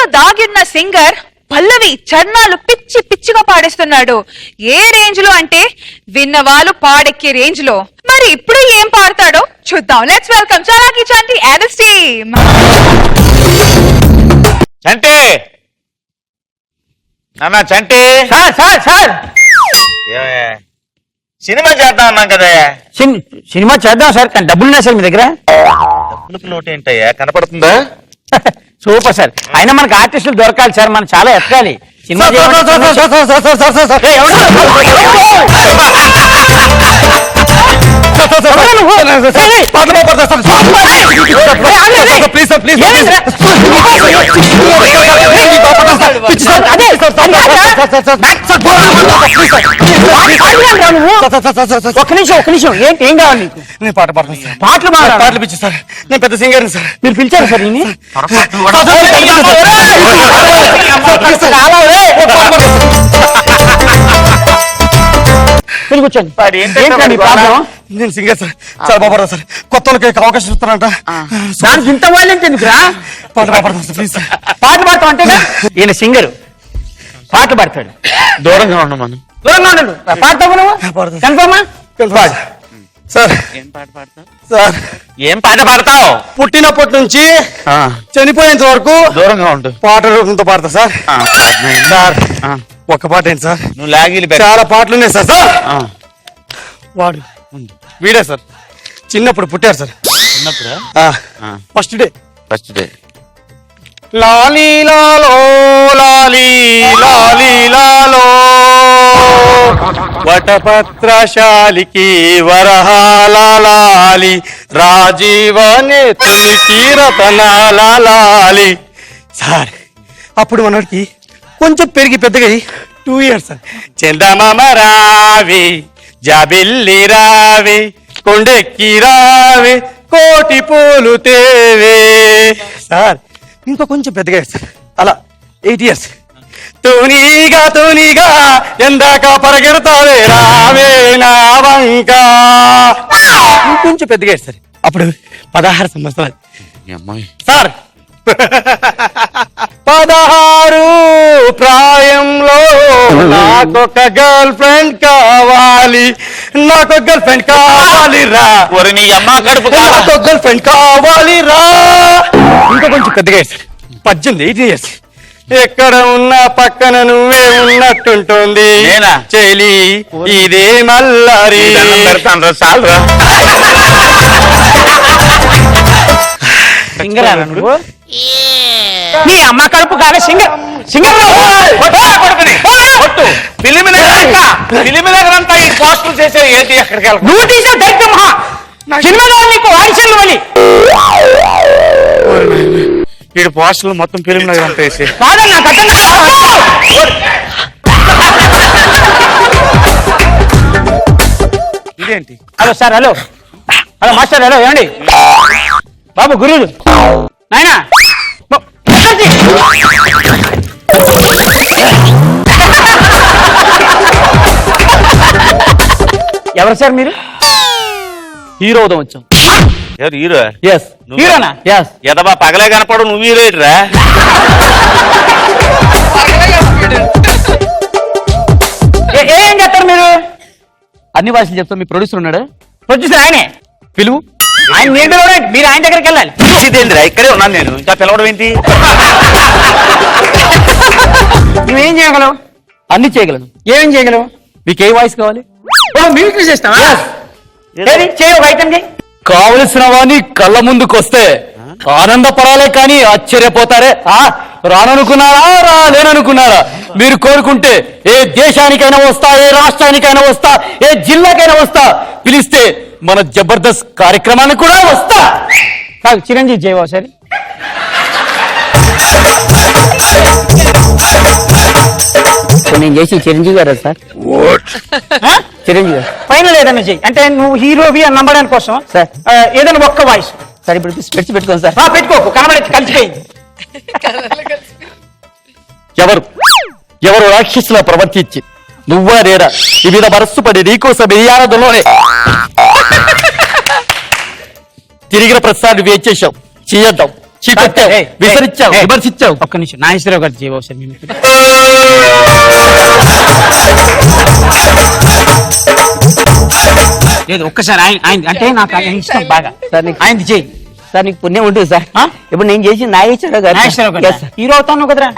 లో దాగిన్న సింగర్ పల్లవి చరణాలు పిచ్చి పిచ్చిగా పాడేస్తున్నాడు. ఏ రేంజ్ లో అంటే విన్న వాళ్ళు పాడెక్కే రేంజ్ లో. మరి ఇప్పుడు ఏం పాడతాడో చూద్దాం. Let's welcome Chalaki Chanti and his team. Chanti అన్నా, Chanti sir sir sir cinema చేద్దాం అన్నాం కదా. సినిమా చేద్దాం సార్, కానీ డబ్బులు ఉన్నాయి సార్ మీ దగ్గర? డబ్బులకు లోటు ఏంటయ్యా, కనపడుతుందా? Super sir. అయినా మనకు ఆర్టిస్టులు దొరకాలి సార్, మనం చాలా ఎత్తాలి సినిమా. ఒక్క నిమిషం ఏంటి, ఏం కావాలి నీకు? నేను పాట పాడతాను సార్. పాటలు పిచ్చి సార్, నేను పెద్ద సింగర్ సార్. మీరు పిలిచారు సార్ ఈయన్ని? కూర్చోండి. నేను సింగర్ సార్, చాలా బాగా సార్. కొత్త వాళ్ళకి అవకాశం ఇస్తారంట. దానికి ఇంత వాళ్ళు ఎందుకురా? పాట పాడతాను సార్, ప్లీజ్ సార్. పాటలు పాడతాం అంటే ఈయన సింగర్, పాటలు పాడతాడు. దూరంగా ఉన్నాం మనం. దూరంగా ఉండు. పాడతావు నువ్వు? కన్ఫర్మా? పాడు సార్. ఏం పాట పాడతావు సార్, ఏం పాట పాడతావు? పుట్టినప్పటి నుంచి చనిపోయేంత వరకు దూరంగా ఉండు. పాట రూపంతో పాడతా సార్. సార్ ఒక్క పాట ఏంటి సార్? నువ్వు లాగిలి చాలా పాటలు ఉన్నాయి సార్. సార్ వాడు వీడే సార్, చిన్నప్పుడు పుట్టారు సార్. చిన్నప్పుడు ఫస్ట్ డే. First day. లాలీ లాలో లాలీ లాలీ లాలో వటపత్రశాలికి వరహాలాలి రాజీవనే తులికి రతనాలాలి. సార్ అప్పుడు మనకి కొంచెం పెరిగి పెద్దగా 2 years సార్. చందమామ రావి జాబిల్లి రావి కొండెక్కి రావి కోటి పూలు తేవే. సార్ ఇంకా కొంచెం పెద్దగా సార్, అలా 8 years. తూనీగా ఎందాక పరిగెడతావే రావే నా వంక. ఇంకొంచెం పెద్దగా సార్, అప్పుడు 16 సంవత్సరాలు అమ్మాయి సార్. 16 ప్రాయంలో నాకొక గర్ల్ ఫ్రెండ్ కావాలి, నాకొక గర్ల్ ఫ్రెండ్ కావాలి రా. ఒరి నీ అమ్మ కడుపు నాకొక గర్ల్ ఫ్రెండ్ కావాలి రా. ఇంకా కొంచెం పెద్దగా సార్, 18 18 years. ఎక్కడ ఉన్నా పక్కన నువ్వే ఉన్నట్టుంటుంది నేనా? చెలి ఇదే మల్లారి. పెడతాను రా, చాలు రా. సింగర్ నువ్వు? నీ అమ్మ కడుపు కాలే సింగర్. సింగర్ ఫిలిం నగరంతా ఈ పోస్టులు చేసే ఏంటి? ఎక్కడికి వెళ్ళి నువ్వు తీసే దైత్యం మహా సినిమాలో నీకు ఆడిషన్ మళ్ళీ వీడు పోస్టులు మొత్తం ఫిలిం నగరంతా వేసి కాదన్నా ఇదేంటి? Hello sir, hello hello master, hello ఏమండి బాబు గురువులు నాయనా ఎవరు సార్ మీరు? హీరో అవుదాం వచ్చాం. ఎవరు హీరో? ఎస్ హీరోనా? ఎస్. ఎదబా పగలే కనపడు, నువ్వు హీరో ఏంట్రా? ఏం చేస్తారు మీరు? అన్ని భాషలు చెప్తాం. మీ ప్రొడ్యూసర్ ఉన్నాడు. ప్రొడ్యూసర్ ఆయనే, పిలువు. ఆయన నేను మీరు ఆయన దగ్గరికి వెళ్ళాలి. ఇదేంద్రా, ఇక్కడే ఉన్నాను నేను, ఇంకా పిలవడం ఏంటి? నువ్వేం చేయగలవు? అన్ని చేయగలను. ఏమేం చేయగలవు? మీకు ఏ వాయిస్ కావాలి? మ్యూజిక్ చేస్తావా? చేయ ఒక ఐటమ్ చేయి. కావలసిన వాణి కళ్ళ ముందుకు వస్తే ఆనందపడాలే కానీ ఆశ్చర్యపోతారే. రాననుకున్నారా, రాలేననుకున్నారా? మీరు కోరుకుంటే ఏ దేశానికైనా వస్తా, ఏ రాష్ట్రానికైనా వస్తా, ఏ జిల్లాకైనా వస్తా. పిలిస్తే మన జబర్దస్త్ కార్యక్రమానికి కూడా వస్తా. నాకు చిరంజీవి చేయవా సరే? నేను చేసి చిరంజీవి గారు సార్. చిరంజీవి గారు ఫైనల్ ఏదైనా చెయ్యి. అంటే నువ్వు హీరోవి అని నమ్మడానికి కోసం సార్ ఏదైనా ఒక్క వాయిస్. సరే ఇప్పుడు స్పెట్స్ పెట్టుకోండి సార్. పెట్టుకోకు, కనబడి కలిసిపోయింది. ఎవరు రాక్షసులా ప్రవర్తించి నువ్వా నేరా ఈ మీద మనస్సు పడి నీకోసం ఈ ఆనందంలోనే తిరిగిన ప్రతిసారి వేచేసాం. చేద్దాం. చీకొట్టావు, ఏయ్, విసరిచ్చావు, ఏయ్, విమర్శించావు. ఒక్క నిమిషం నాగేశ్వరరావు గారు చేయవు సార్ మేము లేదు ఒక్కసారి ఆయన అంటే నాకు ఆయన ఇష్టం బాగా సార్ నీకు ఆయనది చేయి సార్ నీకు పుణ్యం ఉంటుంది సార్. ఆ? ఇప్పుడు నేను చేసి నాగేశ్వరరావు గారు. నాగేశ్వరరావు గారు Yes, sir. హీరో అవుతాను కదరా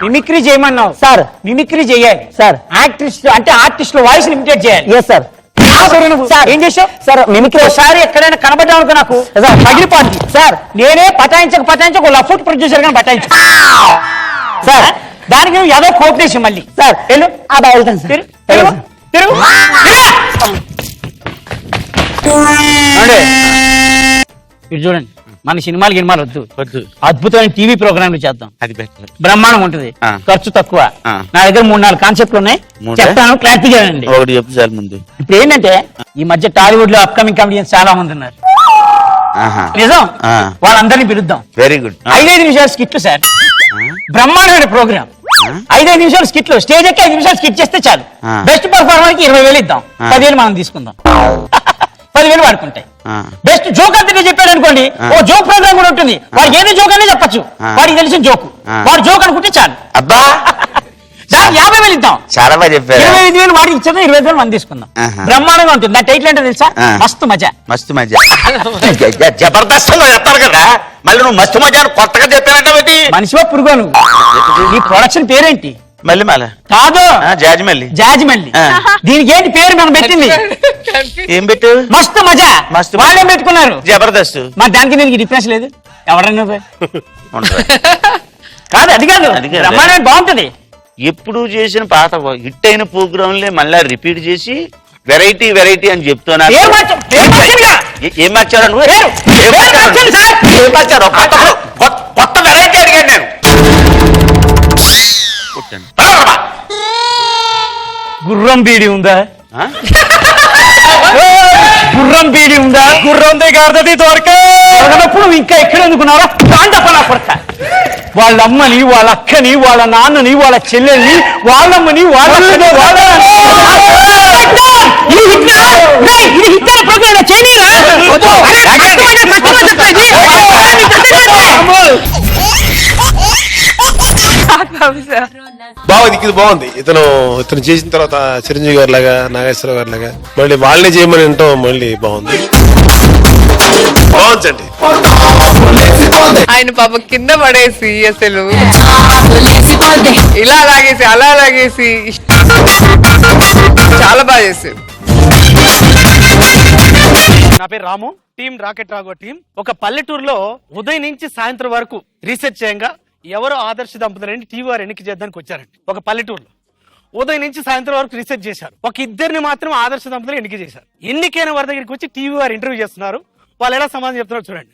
మిమిక్రీ చేయమన్నావు సార్. మిమిక్రీ చేయాలి సార్. యాక్ట్రిస్ట్ అంటే ఆర్టిస్ట్ వాయిస్ లిమిటెడ్ చేయాలి ఎస్ సార్. సార్ ఏం చేసావు సార్ మిమిక్రీ ఒకసారి ఎక్కడైనా కనబడ్డావు అనుకో నాకు సార్. పగిలిపోద్ది సార్ నేనే పటాయించక లఫ్ట్ ప్రొడ్యూసర్ గాని పటాయించు సార్ దానికి నువ్వు ఏదో కోపేసి మళ్ళీ సార్ వెళ్ళు ఆ బాగా వెళ్తాను సార్. తిరుగు, తిరుగు, తిరుగు. ఏమండి? ఇటు చూడండి మన సినిమాలు గినిమాలు వద్దు వద్దు. అద్భుతమైన టీవీ ప్రోగ్రాంలు చేద్దాం అది బెటర్. బ్రహ్మాండం ఉంటుంది ఆ. ఖర్చు తక్కువ ఆ. నా దగ్గర 3-4 కాన్సెప్ట్లు ఉన్నాయి మూడే? చెప్తాను క్లారిటీగా అండి ఒకటి చెప్పు సార్ ముందు. ఇప్పుడు ఏంటంటే ఈ మధ్య టాలీవుడ్ లో అప్కమింగ్ కామెడియన్స్ చాలా మంది ఉన్నారు ఆహా. నిజం ఆ. వాళ్ళందరినీ పిలుద్దాం వెరీ గుడ్. 5 నిమిషాలు స్కిట్లు సార్ బ్రహ్మాండమైన ప్రోగ్రామ్ 5 నిమిషాలు స్కిట్లు స్టేజ్ ఎక్కి 5 నిమిషాలు స్కిట్ చేస్తే చాలు ఆ. బెస్ట్ పర్ఫార్మర్ కి 20,000 ఇద్దాం ఆ. 10,000 మనం తీసుకుందాం 10,000 వాడుకుంటాయి ఆ. బెస్ట్ జోక్ అంతగా చెప్పాడు అనుకోండి ఓ జోక్ ప్రోగ్రామ్ కూడా ఉంటుంది వాడికి ఏదో జోక్ అనే చెప్పచ్చు ఆ. వాడికి తెలిసిన జోక్ ఆ. వాడు జోక్ అనుకుంటే చాలు అబ్బా దానికి 50,000 ఇద్దాం చాలా బాగా చెప్పారు. 25,000 వాడికి ఇచ్చేద్దాం 25,000 మనం తీసుకుందాం ఆహా. బ్రహ్మాండంగా ఉంటుంది నా టైటిల్ ఏంటో తెలుసా ఆ. మస్తు మజా మస్తు మజా. జబర్దస్త్ చెప్తారు కదా మళ్ళీ నువ్వు మస్తు మజా అని కొత్తగా చెప్పారంటే మనిషివా పురుగోను ఈ ప్రొడక్షన్ పేరేంటి మళ్ళీ మళ్ళా కాదు జాజిమల్లి. జాజిమల్లి ఆ. దీనికి ఏంటి పేరు మనం పెట్టింది ఏం పెట్టు? మస్తు మజా మస్తు వాళ్ళే పెట్టుకున్నారు జబర్దస్త్. మరి దానికి దీనికి డిఫరెన్స్ లేదు ఎవరన్నా పోయి. ఉండదు. కాదు అది కాదు అది కాదు. బ్రహ్మాండం బాగుంటది ఎప్పుడు చేసిన పాత హిట్ అయిన ప్రోగ్రాంలే మళ్ళా రిపీట్ చేసి వెరైటీ వెరైటీ అని చెప్తున్నా. పేరు పేరు మార్చండిగా. ఏం మార్చారు నువ్వు? పేరు మార్చండి సార్. ఏం మార్చారు? కొత్త వెరైటీ అడిగాను నేను. కొట్టండి. పదమ్మా. గుర్రం బీడి ఉందా ఆ? గుర్రం బీడి ఉందా గుర్రం దిగారుతుంది దొరక. దొరకనప్పుడు నువ్వు ఇంకా ఎక్కడ ఎందుకున్నారా కాండపనా కొడతా వాళ్ళ అమ్మని వాళ్ళ అక్కని వాళ్ళ నాన్నని వాళ్ళ చెల్లెల్ని వాళ్ళమ్మని వాళ్ళ అక్కని, వాళ్ళ ఇది హిట్ రా? రేయ్, ఇది హిట్ అయిన ప్రోగ్రామ్ చేయనీరా? అరే, కష్టమని చెప్పేది. బాగుంది ఇది బాగుంది. ఇతను చేసిన తర్వాత చిరంజీవి గారి లాగా నాగేశ్వరరావు గారి లాగా మళ్ళీ వాళ్ళే చేయమని అంటాం. మళ్ళీ బాగుంది బాగుందండి. ఆయన పాప కింద పడేసి అసలు ఇలా లాగేసి అలా లాగేసి చాలా బాగా చేశారు. నా పేరు రాము, టీం రాకెట్ రాఘవ టీం. ఒక పల్లెటూరులో ఉదయం నుంచి సాయంత్రం వరకు రీసెర్చ్ చేయంగా ఎవరో ఆదర్శ దంపతులని టీవీ వారు ఎన్నిక చేద్దానికి వచ్చారండి. ఒక పల్లెటూరులో ఉదయం నుంచి సాయంత్రం వరకు రీసెర్చ్ చేశారు. ఒక ఇద్దరిని మాత్రం ఆదర్శ దంపతులు ఎన్నిక చేశారు. ఎన్నికైన వారి దగ్గరికి వచ్చి టీవీ వారు ఇంటర్వ్యూ చేస్తున్నారు. వాళ్ళు ఎలా సమాధానం చెప్తున్నారో చూడండి.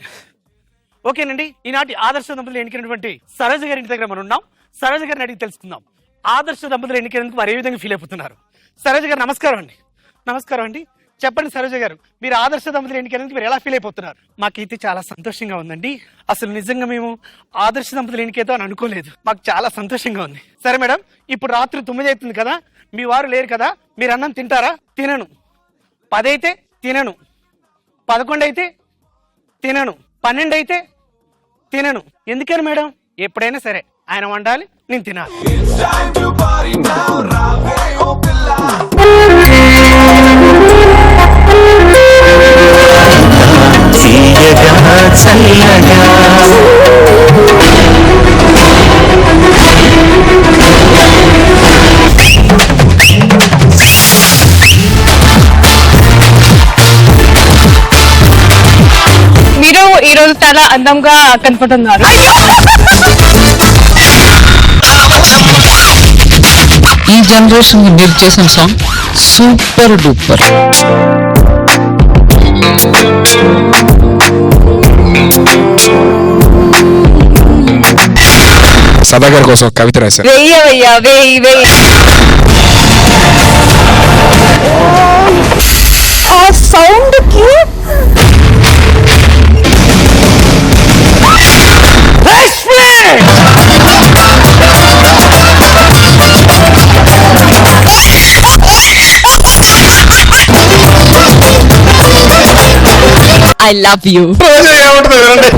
ఓకేనండి, ఈనాటి ఆదర్శ దంపతులు ఎన్నికైనటువంటి సరోజ గారి ఇంటి దగ్గర మనం ఉన్నాం. సరోజ గారిని అడిగి తెలుసుకుందాం ఆదర్శ దంపతులు ఎన్నికైనందుకు వారు ఏ విధంగా ఫీల్ అయిపోతున్నారు. సరోజ గారు నమస్కారం అండి. నమస్కారం అండి. చెప్పండి సరోజ గారు, మీరు ఆదర్శ దంపతులు ఎన్నికైనందుకు మీరు ఎలా ఫీల్ అయిపోతున్నారు? మాకైతే చాలా సంతోషంగా ఉందండి. అసలు నిజంగా మేము ఆదర్శ దంపతులు ఎన్నికైతే అని అనుకోలేదు. మాకు చాలా సంతోషంగా ఉంది. సరే మేడం, ఇప్పుడు రాత్రి 9 అవుతుంది కదా, మీ వారు లేరు కదా, మీరు అన్నం తింటారా? తినను. 10 అయితే తినను. 11 అయితే తినను. 12 అయితే తినను. ఎందుకని మేడం? ఎప్పుడైనా సరే ఆయన వండాలి, నేను తినాలి. మీరు ఈ రోజు చాలా అందంగా కనపడుతున్నారు. ఈ జనరేషన్ మీరు చేసిన సాంగ్ సూపర్ డూపర్. సదాగర్ కోసం కవిత రాశారు. వెయ్యవయ్యా వెయ్యి ఆ సౌండ్ కి ఐ లవ్ యూ. ఏమంటుంది వినండి.